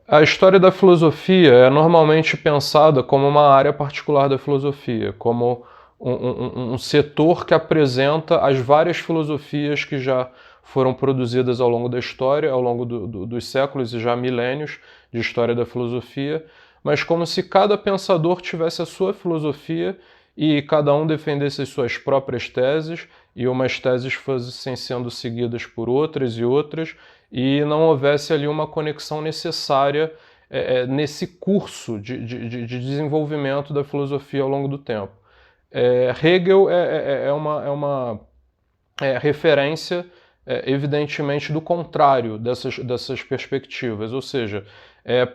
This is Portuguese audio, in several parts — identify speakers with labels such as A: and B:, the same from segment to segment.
A: A história da filosofia é normalmente pensada como uma área particular da filosofia, como um setor que apresenta as várias filosofias que já foram produzidas ao longo da história, ao longo dos séculos e já milênios de história da filosofia, mas como se cada pensador tivesse a sua filosofia e cada um defendesse as suas próprias teses, e umas teses fossem sendo seguidas por outras e outras, e não houvesse ali uma conexão necessária nesse curso de desenvolvimento da filosofia ao longo do tempo. Hegel é uma referência, evidentemente, do contrário dessas perspectivas, ou seja,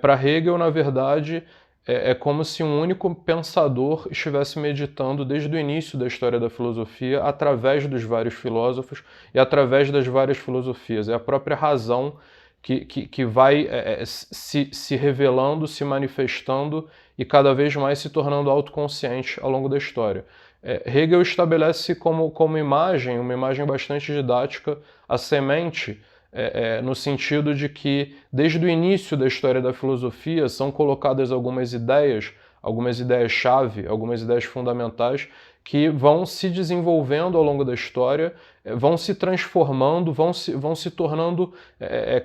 A: para Hegel, na verdade, é como se um único pensador estivesse meditando desde o início da história da filosofia, através dos vários filósofos e através das várias filosofias. É a própria razão que vai se revelando, se manifestando e cada vez mais se tornando autoconsciente ao longo da história. Hegel estabelece como imagem, uma imagem bastante didática, a semente, no sentido de que, desde o início da história da filosofia, são colocadas algumas ideias-chave, algumas ideias fundamentais, que vão se desenvolvendo ao longo da história, vão se transformando, vão se tornando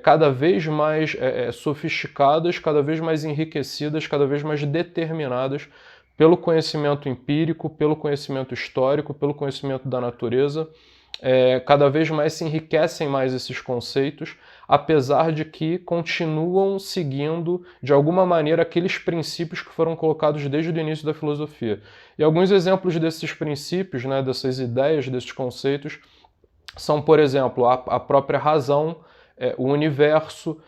A: cada vez mais sofisticadas, cada vez mais enriquecidas, cada vez mais determinadas pelo conhecimento empírico, pelo conhecimento histórico, pelo conhecimento da natureza. Cada vez mais se enriquecem mais esses conceitos, apesar de que continuam seguindo, de alguma maneira, aqueles princípios que foram colocados desde o início da filosofia. E alguns exemplos desses princípios, né, dessas ideias, desses conceitos, são, por exemplo, a própria razão, o universo,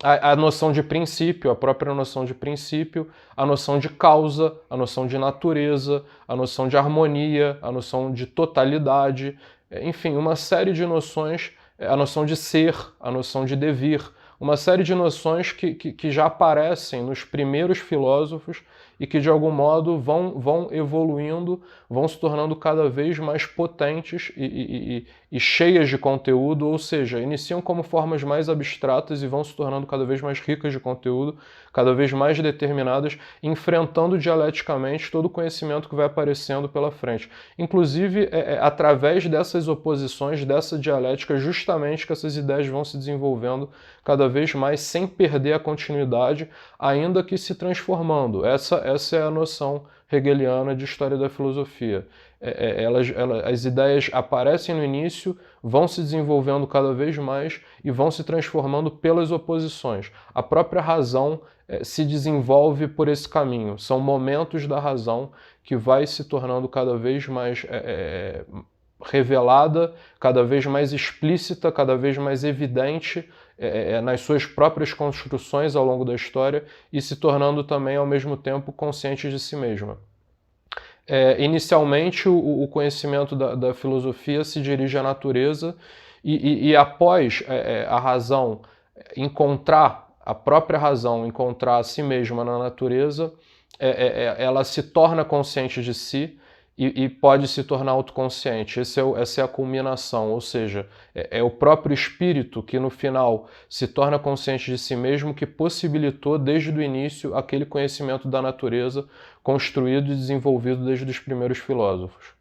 A: a noção de princípio, a própria noção de princípio, a noção de causa, a noção de natureza, a noção de harmonia, a noção de totalidade, enfim, uma série de noções, a noção de ser, a noção de devir, uma série de noções que já aparecem nos primeiros filósofos e que de algum modo vão evoluindo, vão se tornando cada vez mais potentes e cheias de conteúdo, ou seja, iniciam como formas mais abstratas e vão se tornando cada vez mais ricas de conteúdo, cada vez mais determinadas, enfrentando dialeticamente todo o conhecimento que vai aparecendo pela frente. Inclusive, através dessas oposições, dessa dialética, justamente que essas ideias vão se desenvolvendo cada vez mais sem perder a continuidade, ainda que se transformando. Essa é a noção hegeliana de história da filosofia. As ideias aparecem no início, vão se desenvolvendo cada vez mais e vão se transformando pelas oposições. A própria razão se desenvolve por esse caminho. São momentos da razão que vai se tornando cada vez mais revelada, cada vez mais explícita, cada vez mais evidente nas suas próprias construções ao longo da história e se tornando também, ao mesmo tempo, consciente de si mesma. Inicialmente, o conhecimento da filosofia se dirige à natureza e após a razão encontrar, a própria razão encontrar a si mesma na natureza, ela se torna consciente de si e pode se tornar autoconsciente. Essa é a culminação, ou seja, é o próprio espírito que no final se torna consciente de si mesmo, que possibilitou desde o início aquele conhecimento da natureza construído e desenvolvido desde os primeiros filósofos.